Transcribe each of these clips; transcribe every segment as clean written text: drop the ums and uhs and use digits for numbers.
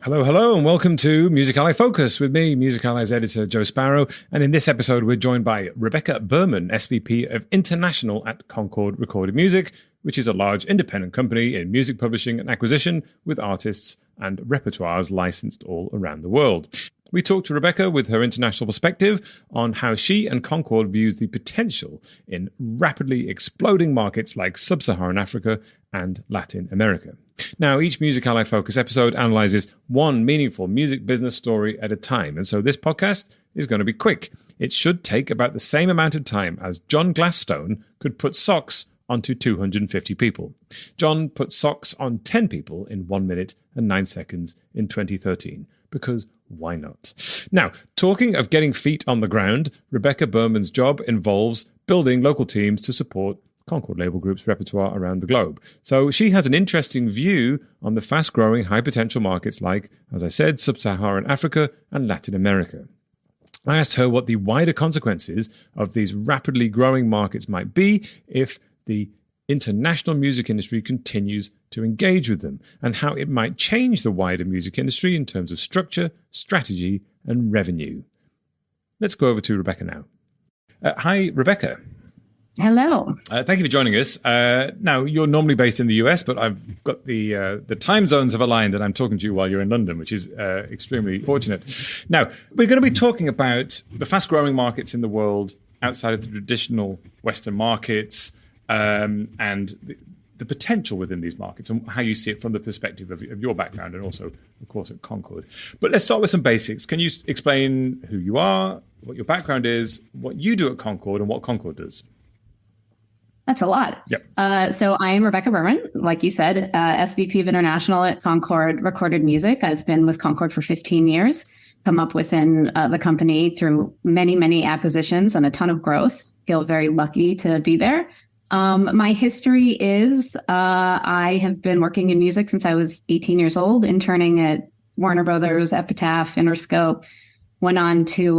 Hello, hello, and welcome to Music Ally Focus with me, Music Ally's editor, Joe Sparrow. And in this episode, we're joined by Rebecca Berman, SVP of International at Concord Recorded Music, which is a large independent company in music publishing and acquisition with artists and repertoires licensed all around the world. We talked to Rebecca with her international perspective on how she and Concord views the potential in rapidly exploding markets like Sub-Saharan Africa and Latin America. Now, each Music Ally Focus episode analyzes one meaningful music business story at a time. And so this podcast is going to be quick. It should take about the same amount of time as John Gladstone could put socks onto 250 people. John put socks on 10 people in 1 minute and 9 seconds in 2013. Because why not? Now, talking of getting feet on the ground, Rebecca Berman's job involves building local teams to support Concord label group's repertoire around the globe. So she has an interesting view on the fast-growing, high-potential markets like, as I said, Sub-Saharan Africa and Latin America. I asked her what the wider consequences of these rapidly growing markets might be if the international music industry continues to engage with them, and how it might change the wider music industry in terms of structure, strategy, and revenue. Let's go over to Rebecca now. Hi, Rebecca. Hello. Thank you for joining us. Now, you're normally based in the US, but I've got the time zones have aligned and I'm talking to you while you're in London, which is extremely fortunate. Now, we're going to be talking about the fast-growing markets in the world outside of the traditional Western markets and the potential within these markets and how you see it from the perspective of your background and also, of course, at Concord. But let's start with some basics. Can you explain who you are, what your background is, what you do at Concord and what Concord does? That's a lot. Yep. So I am Rebecca Berman, like you said, SVP of International at Concord Recorded Music. I've been with Concord for 15 years, come up within the company through many, many acquisitions and a ton of growth. Feel very lucky to be there. My history is I have been working in music since I was 18 years old, interning at Warner Brothers, Epitaph, Interscope. Went on to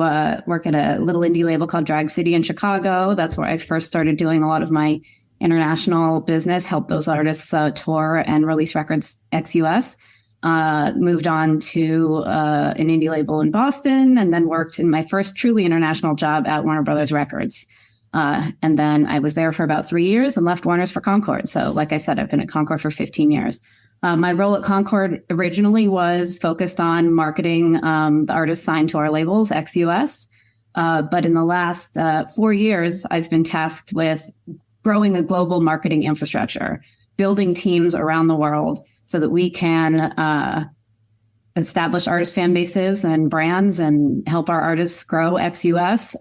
work at a little indie label called Drag City in Chicago. That's where I first started doing a lot of my international business, help those artists tour and release records ex-US. Moved on to an indie label in Boston and then worked in my first truly international job at Warner Brothers Records. And then I was there for about 3 years and left Warner's for Concord. So like I said, I've been at Concord for 15 years. My role at Concord originally was focused on marketing the artists signed to our labels, ex-US. But in the last 4 years, I've been tasked with growing a global marketing infrastructure, building teams around the world so that we can establish artist fan bases and brands and help our artists grow ex-US,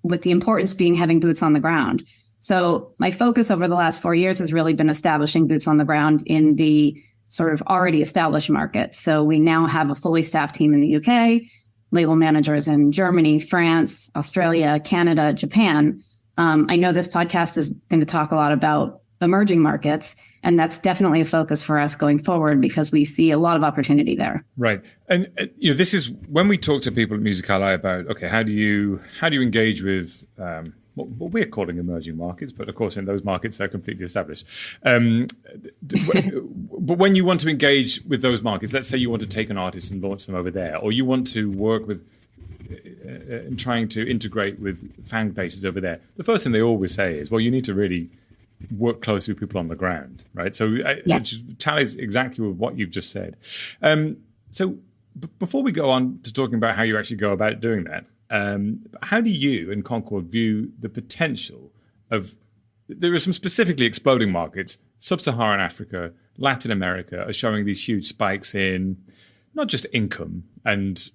with the importance being having boots on the ground. So my focus over the last 4 years has really been establishing boots on the ground in the sort of already established markets. So we now have a fully staffed team in the UK, label managers in Germany, France, Australia, Canada, Japan. I know this podcast is going to talk a lot about emerging markets, and that's definitely a focus for us going forward because we see a lot of opportunity there. Right. And this is when we talk to people at Music Ally about, okay, how do you engage with what we're calling emerging markets, but of course in those markets they're completely established. But when you want to engage with those markets, let's say you want to take an artist and launch them over there, or you want to work with and trying to integrate with fan bases over there, the first thing they always say is, well, you need to really work closely with people on the ground, right? So it tallies exactly with what you've just said. So before we go on to talking about how you actually go about doing that, how do you and Concord view the potential of, there are some specifically exploding markets, Sub-Saharan Africa, Latin America are showing these huge spikes in not just income and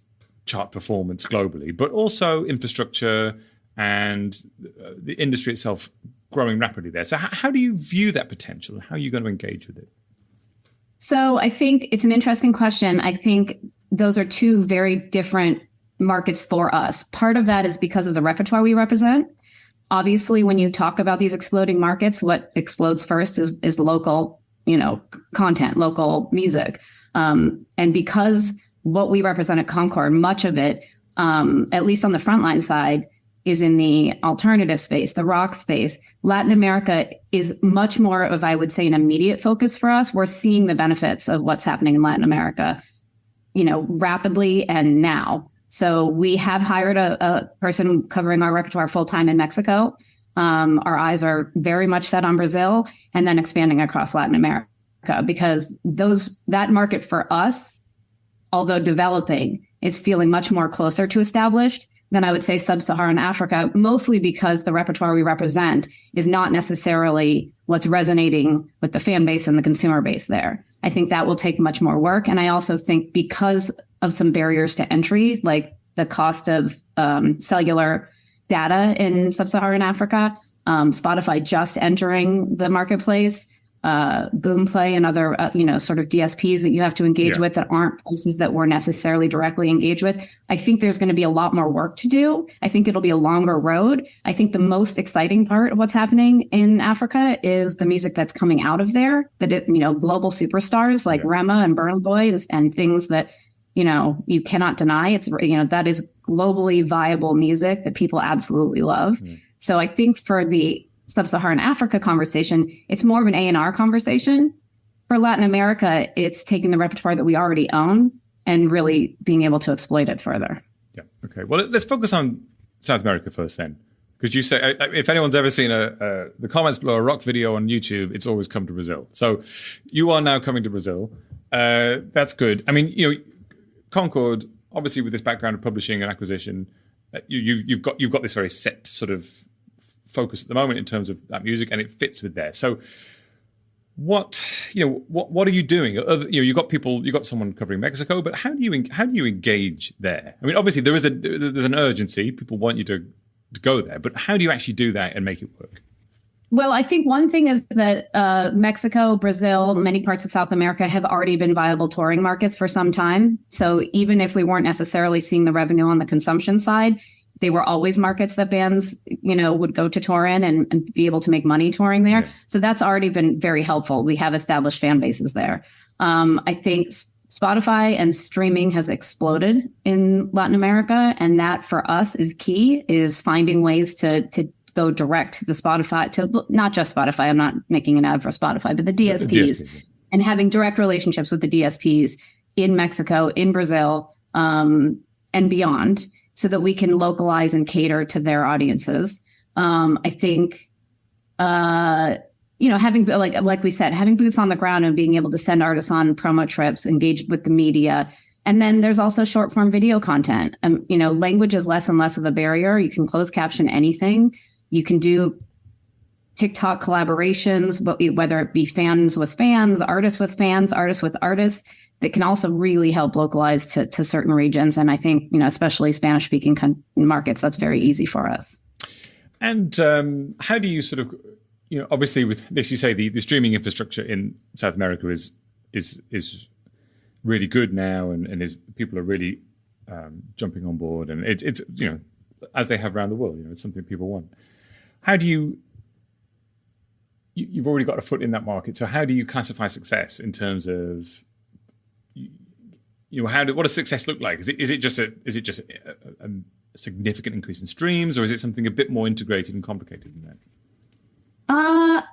chart performance globally, but also infrastructure and the industry itself growing rapidly there. So how do you view that potential? How are you going to engage with it? So I think it's an interesting question. I think those are two very different markets for us. Part of that is because of the repertoire we represent. Obviously, when you talk about these exploding markets, what explodes first is local, content, local music. And because what we represent at Concord, much of it, at least on the frontline side, is in the alternative space, the rock space. Latin America is much more of, I would say, an immediate focus for us. We're seeing the benefits of what's happening in Latin America. rapidly and now. So we have hired a person covering our repertoire full time in Mexico. Our eyes are very much set on Brazil and then expanding across Latin America, because that market for us, although developing, is feeling much more closer to established than I would say sub-Saharan Africa, mostly because the repertoire we represent is not necessarily what's resonating with the fan base and the consumer base there. I think that will take much more work. And I also think because of some barriers to entry, like the cost of cellular data in sub-Saharan Africa, Spotify just entering the marketplace, Boomplay and other, sort of DSPs that you have to engage with that aren't places that we're necessarily directly engaged with. I think there's going to be a lot more work to do. I think it'll be a longer road. I think the most exciting part of what's happening in Africa is the music that's coming out of there, global superstars like Rema and Burna Boy and things that, you cannot deny. It's, that is globally viable music that people absolutely love. So I think for the sub-Saharan Africa conversation, it's more of an A&R conversation. For Latin America, it's taking the repertoire that we already own and really being able to exploit it further. Yeah. Okay. Well, let's focus on South America first then. Because you say, if anyone's ever seen the comments below a rock video on YouTube, it's always come to Brazil. So you are now coming to Brazil. That's good. I mean, Concord, obviously with this background of publishing and acquisition, you've got this very set sort of focus at the moment in terms of that music, and it fits with there. So what are you doing? You've got someone covering Mexico, but how do you engage there? I mean, obviously there's an urgency. People want you to go there, but how do you actually do that and make it work? Well, I think one thing is that Mexico, Brazil, many parts of South America have already been viable touring markets for some time. So even if we weren't necessarily seeing the revenue on the consumption side, they were always markets that bands, would go to tour in and be able to make money touring there. Yeah. So that's already been very helpful. We have established fan bases there. I think Spotify and streaming has exploded in Latin America. And that for us is key, is finding ways to go direct to the Spotify, to not just Spotify. I'm not making an ad for Spotify, but the DSPs. And having direct relationships with the DSPs in Mexico, in Brazil, and beyond, so that we can localize and cater to their audiences. I think, having, like we said, having boots on the ground and being able to send artists on promo trips, engage with the media. And then there's also short form video content. Language is less and less of a barrier. You can close caption anything. You can do TikTok collaborations, but whether it be fans with fans, artists with fans, artists with artists, that can also really help localize to certain regions. And I think, especially Spanish speaking markets, that's very easy for us. And how do you sort of, obviously with this, you say the streaming infrastructure in South America is really good now, and people are really jumping on board, and it's as they have around the world, it's something people want. How do you've already got a foot in that market, so how do you classify success in terms of, what does success look like? Is it just a significant increase in streams, or is it something a bit more integrated and complicated than that?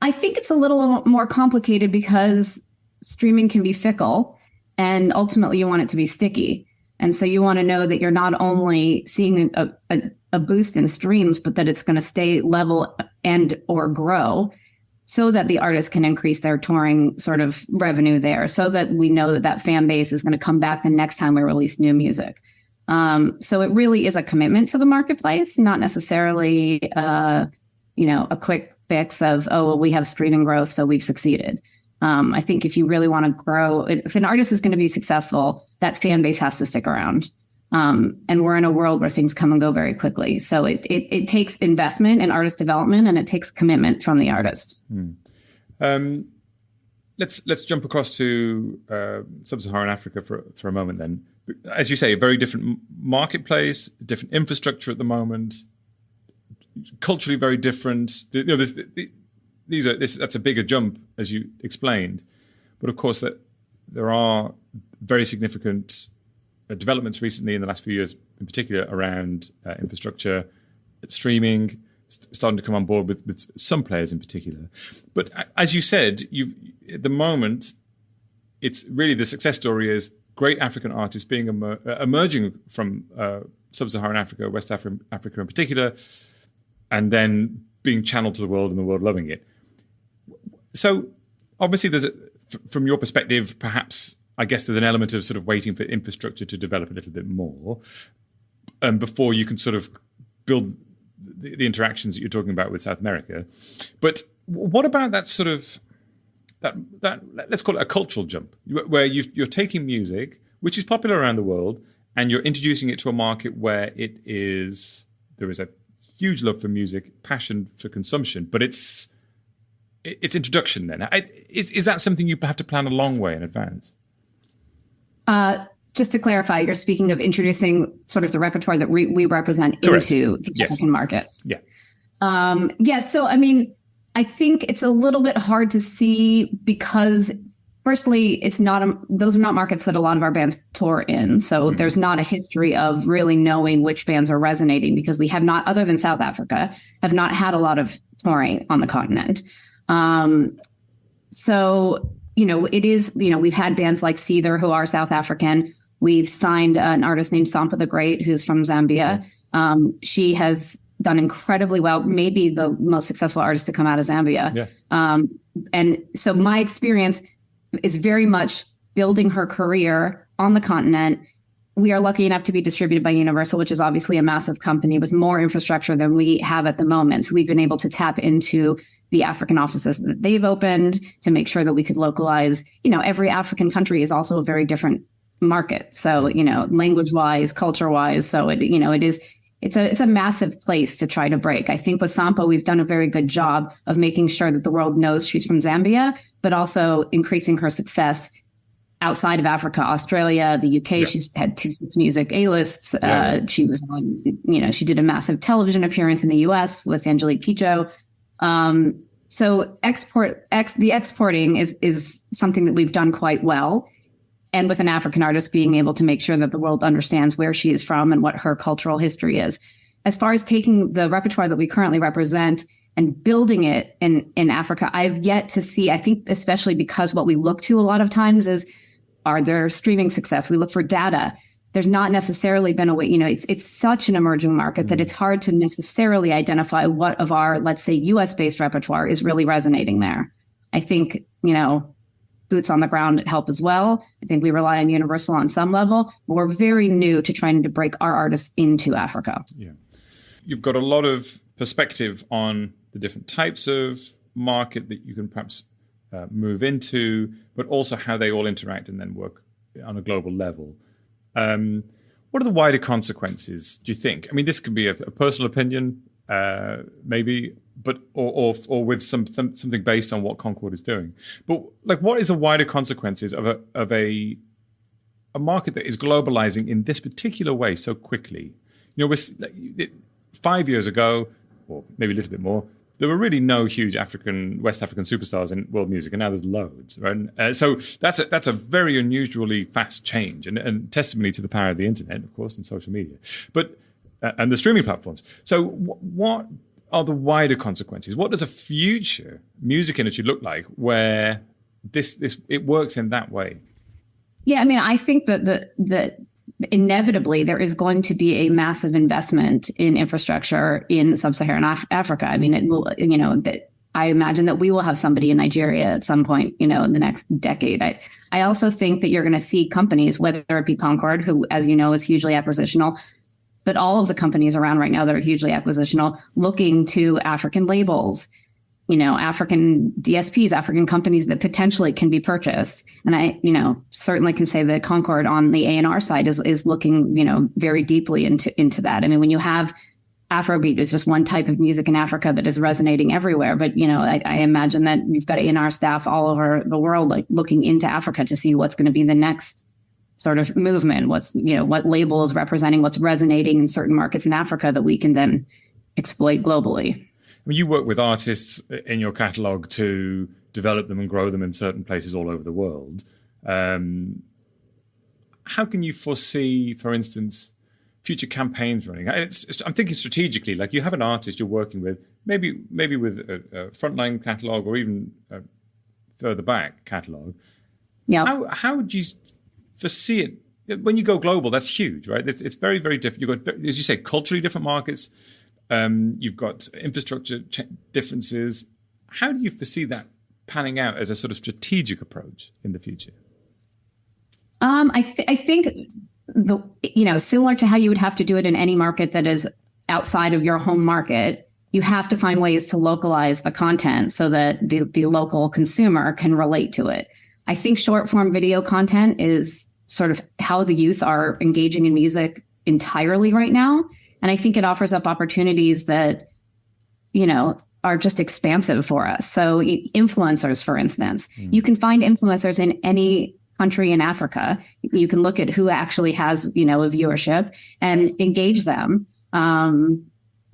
I think it's a little more complicated because streaming can be fickle, and ultimately you want it to be sticky. And so you want to know that you're not only seeing a boost in streams, but that it's going to stay level and or grow, so that the artist can increase their touring sort of revenue there, so that we know that fan base is going to come back the next time we release new music. So it really is a commitment to the marketplace, not necessarily, a quick fix of, we have streaming growth, so we've succeeded. I think if you really want to grow, if an artist is going to be successful, that fan base has to stick around. And we're in a world where things come and go very quickly. So it takes investment in artist development, and it takes commitment from the artist. Let's jump across to sub-Saharan Africa for a moment then. As you say, a very different marketplace, different infrastructure at the moment, culturally very different. That's a bigger jump, as you explained. But of course, that there are very significant developments recently in the last few years, in particular around infrastructure, streaming, starting to come on board with some players in particular. But as you said, at the moment, it's really the success story is great African artists being emerging from sub-Saharan Africa, West Africa in particular, and then being channeled to the world and the world loving it. So obviously from your perspective, perhaps, I guess there's an element of sort of waiting for infrastructure to develop a little bit more before you can sort of build the interactions that you're talking about with South America. But what about that sort of, that let's call it a cultural jump, where you're taking music, which is popular around the world, and you're introducing it to a market where there is a huge love for music, passion for consumption, but it's introduction then. Is that something you have to plan a long way in advance? Just to clarify, you're speaking of introducing sort of the repertoire that we represent Correct. into the African market. Yeah. So, I mean, I think it's a little bit hard to see because, firstly, those are not markets that a lot of our bands tour in. So there's not a history of really knowing which bands are resonating because we have not, other than South Africa, have not had a lot of touring on the continent. So, it is, we've had bands like Seether who are South African. We've signed an artist named Sampa the Great, who's from Zambia. She has done incredibly well, maybe the most successful artist to come out of Zambia. Yeah. And so my experience is very much building her career on the continent. We are lucky enough to be distributed by Universal, which is obviously a massive company with more infrastructure than we have at the moment. So we've been able to tap into the African offices that they've opened to make sure that we could localize. Every African country is also a very different market. So, language wise, culture wise. So it's a massive place to try to break. I think with Sampa, we've done a very good job of making sure that the world knows she's from Zambia, but also increasing her success outside of Africa, Australia, the UK. Yeah. She's had 2 Music A-lists. She was on, she did a massive television appearance in the US with Angelique Kidjo. So the exporting is something that we've done quite well. And with an African artist being able to make sure that the world understands where she is from and what her cultural history is. As far as taking the repertoire that we currently represent and building it in Africa, I've yet to see, I think, especially because what we look to a lot of times is, are there streaming success? We look for data. There's not necessarily been a way, it's such an emerging market that it's hard to necessarily identify what of our, let's say, US-based repertoire is really resonating there. I think, boots on the ground help as well. I think we rely on Universal on some level, but we're very new to trying to break our artists into Africa. Yeah. You've got a lot of perspective on the different types of market that you can perhaps move into, but also how they all interact and then work on a global level. What are the wider consequences, do you think? I mean, this could be a personal opinion, maybe, but or with something based on what Concord is doing. But what is the wider consequences of a market that is globalizing in this particular way so quickly? 5 years ago, or maybe a little bit more, there were really no huge West African superstars in world music, and now there's loads, right? So that's a very unusually fast change, and testimony to the power of the internet, of course, and social media, but and the streaming platforms. So what are the wider consequences? What does a future music industry look like where it works in that way? Yeah, I mean, I think that inevitably there is going to be a massive investment in infrastructure in sub-Saharan Africa. I mean, it will, I imagine that we will have somebody in Nigeria at some point, in the next decade. I also think that you're going to see companies, whether it be Concord, who, as you know, is hugely acquisitional, but all of the companies around right now that are hugely acquisitional, looking to African labels, African DSPs, African companies that potentially can be purchased. And I, certainly can say that Concord on the A&R side is looking, very deeply into that. I mean, when you have Afrobeat is just one type of music in Africa that is resonating everywhere. But, I imagine that we've got A&R staff all over the world, looking into Africa to see what's going to be the next sort of movement, what label is representing, what's resonating in certain markets in Africa that we can then exploit globally. I mean, you work with artists in your catalog to develop them and grow them in certain places all over the world. How can you foresee, for instance, future campaigns running? I'm thinking strategically, like you have an artist you're working with, maybe with a frontline catalog or even a further back catalog. Yeah. How would you foresee it when you go global? That's huge, right? It's very, very different. You've got, as you say, culturally different markets. You've got infrastructure differences. How do you foresee that panning out as a sort of strategic approach in the future? I think similar to how you would have to do it in any market that is outside of your home market, you have to find ways to localize the content so that the local consumer can relate to it. I think short form video content is sort of how the youth are engaging in music entirely right now. And I think it offers up opportunities that, are just expansive for us. So influencers, for instance, you can find influencers in any country in Africa. You can look at who actually has, a viewership and engage them. And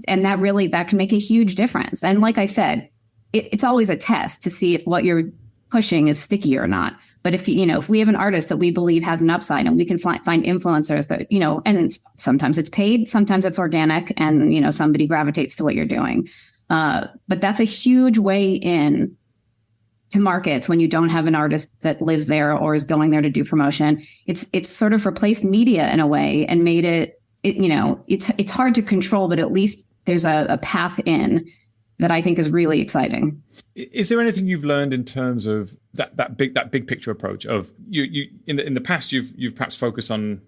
that can make a huge difference. And like I said, it's always a test to see if what you're pushing is sticky or not. But if we have an artist that we believe has an upside and we can find influencers that, and sometimes it's paid, sometimes it's organic and, somebody gravitates to what you're doing. But that's a huge way in to markets when you don't have an artist that lives there or is going there to do promotion. It's sort of replaced media in a way and made it's hard to control, but at least there's a path in that I think is really exciting. Is there anything you've learned in terms of that big picture approach of you in the past you've perhaps focused on,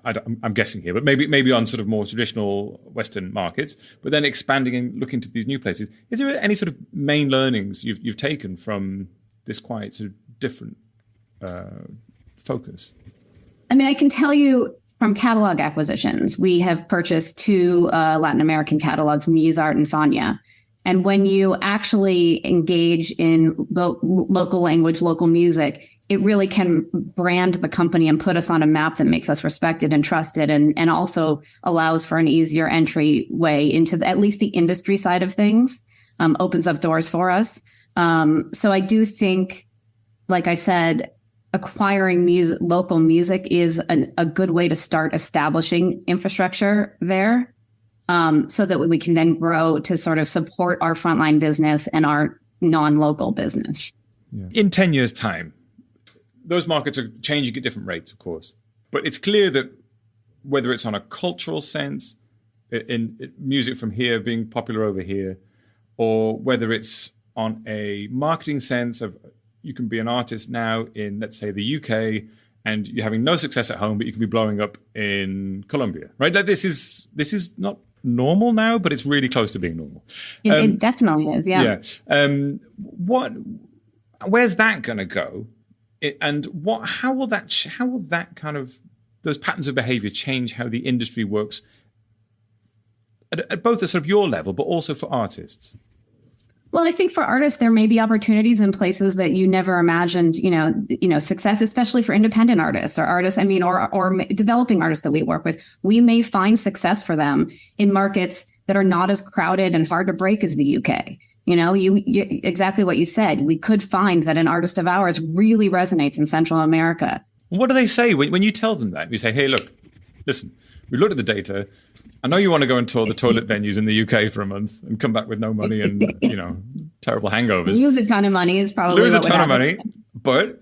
I'm guessing here, but maybe on sort of more traditional Western markets, but then expanding and looking to these new places. Is there any sort of main learnings you've taken from this quite sort of different focus? I mean, I can tell you from catalog acquisitions, we have purchased 2 Latin American catalogs, Musart and Fania. And when you actually engage in local language, local music, it really can brand the company and put us on a map that makes us respected and trusted and also allows for an easier entry way into at least the industry side of things, opens up doors for us. So I do think, like I said, acquiring local music is a good way to start establishing infrastructure there. So that we can then grow to sort of support our frontline business and our non-local business. Yeah. In 10 years' time, those markets are changing at different rates, of course. But it's clear that whether it's on a cultural sense, in music from here being popular over here, or whether it's on a marketing sense of you can be an artist now in, let's say, the UK, and you're having no success at home, but you can be blowing up in Colombia, right? Like this is not normal now, but it's really close to being normal. It definitely is, yeah. Where's that going to go? How will that kind of those patterns of behavior change how the industry works at both the sort of your level, but also for artists? Well, I think for artists, there may be opportunities in places that you never imagined, success, especially for independent artists or developing artists that we work with. We may find success for them in markets that are not as crowded and hard to break as the UK. You exactly what you said. We could find that an artist of ours really resonates in Central America. What do they say when you tell them that? You say, hey, look, listen, we looked at the data. I know you want to go and tour the toilet venues in the UK for a month and come back with no money and, terrible hangovers. Lose a ton of money is probably Lose a ton of money. But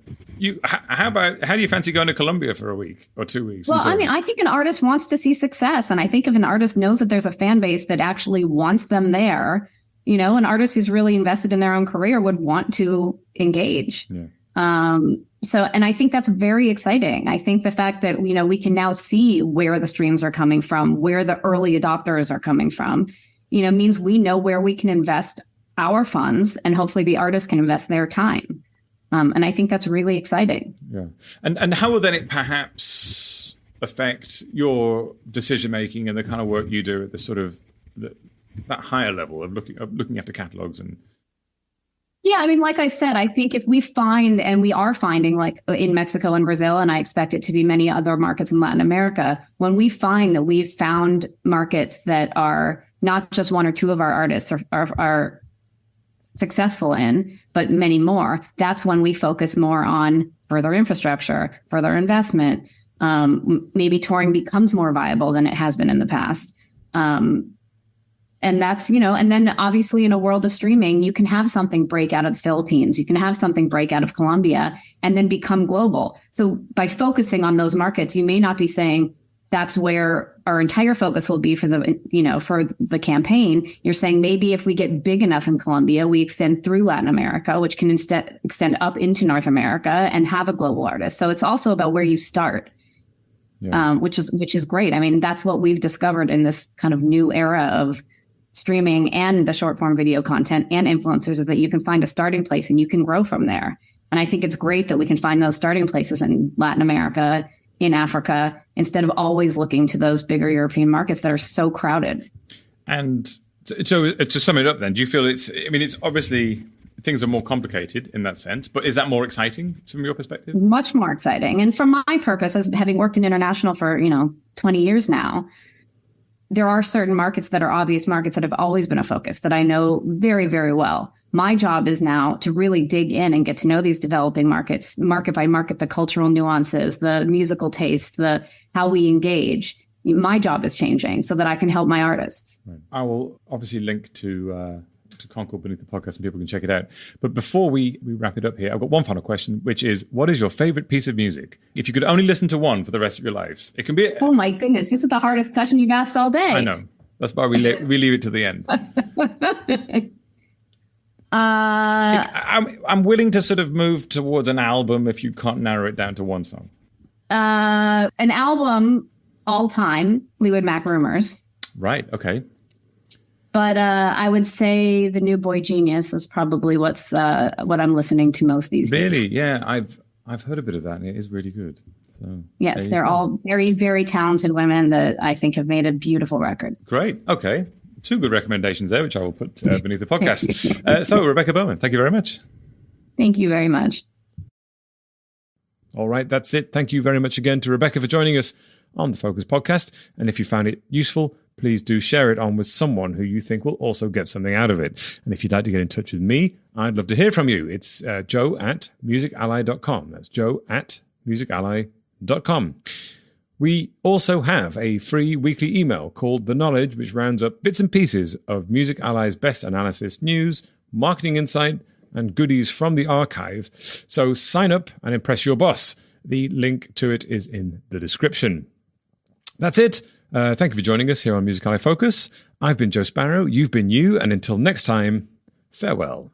how do you fancy going to Colombia for a week or 2 weeks? Well, I think an artist wants to see success. And I think if an artist knows that there's a fan base that actually wants them there, an artist who's really invested in their own career would want to engage. Yeah. And I think that's very exciting. I think the fact that, we can now see where the streams are coming from, where the early adopters are coming from, means we know where we can invest our funds and hopefully the artists can invest their time. And I think that's really exciting. Yeah. And how will then it perhaps affect your decision-making and the kind of work you do at the sort of that higher level of looking after catalogs and... Yeah, like I said, I think if we find, and we are finding like in Mexico and Brazil, and I expect it to be many other markets in Latin America, when we find that we've found markets that are not just 1 or 2 of our artists are successful in, but many more, that's when we focus more on further infrastructure, further investment. Maybe touring becomes more viable than it has been in the past. And that's, and then obviously in a world of streaming, you can have something break out of the Philippines, you can have something break out of Colombia and then become global. So by focusing on those markets, you may not be saying that's where our entire focus will be for the campaign. You're saying maybe if we get big enough in Colombia, we extend through Latin America, which can instead extend up into North America and have a global artist. So it's also about where you start. Yeah. Which is great. I mean, that's what we've discovered in this kind of new era of streaming and the short form video content and influencers, is that you can find a starting place and you can grow from there. And I think it's great that we can find those starting places in Latin America, in Africa, instead of always looking to those bigger European markets that are so crowded. And so to sum it up then, do you feel it's obviously things are more complicated in that sense, but is that more exciting from your perspective? Much more exciting. And from my purpose, as having worked in international for, 20 years now, there are certain markets that are obvious markets that have always been a focus that I know very, very well. My job is now to really dig in and get to know these developing markets, market by market, the cultural nuances, the musical taste, the how we engage. My job is changing so that I can help my artists. Right. I will obviously link to Concord beneath the podcast and people can check it out. But before we wrap it up here, I've got one final question, which is, what is your favorite piece of music? If you could only listen to one for the rest of your life, it can be... Oh my goodness, this is the hardest question you've asked all day. I know. That's why we leave it to the end. I'm willing to sort of move towards an album if you can't narrow it down to one song. An album, all time, Fleetwood Mac Rumors. Right, okay. But I would say the New Boy Genius is probably what I'm listening to most these days. Really? Yeah, I've heard a bit of that, and it is really good. So yes, they're all very, very talented women that I think have made a beautiful record. Great. Okay. 2 good recommendations there, which I will put beneath the podcast. So, Rebecca Berman, thank you very much. Thank you very much. All right, that's it. Thank you very much again to Rebecca for joining us on the Focus podcast. And if you found it useful, please do share it on with someone who you think will also get something out of it. And if you'd like to get in touch with me, I'd love to hear from you. It's joe@musically.com. That's joe@musically.com. We also have a free weekly email called The Knowledge, which rounds up bits and pieces of Music Ally's best analysis, news, marketing insight, and goodies from the archive. So sign up and impress your boss. The link to it is in the description. That's it. Thank you for joining us here on Music Ally Focus. I've been Joe Sparrow. You've been you. And until next time, farewell.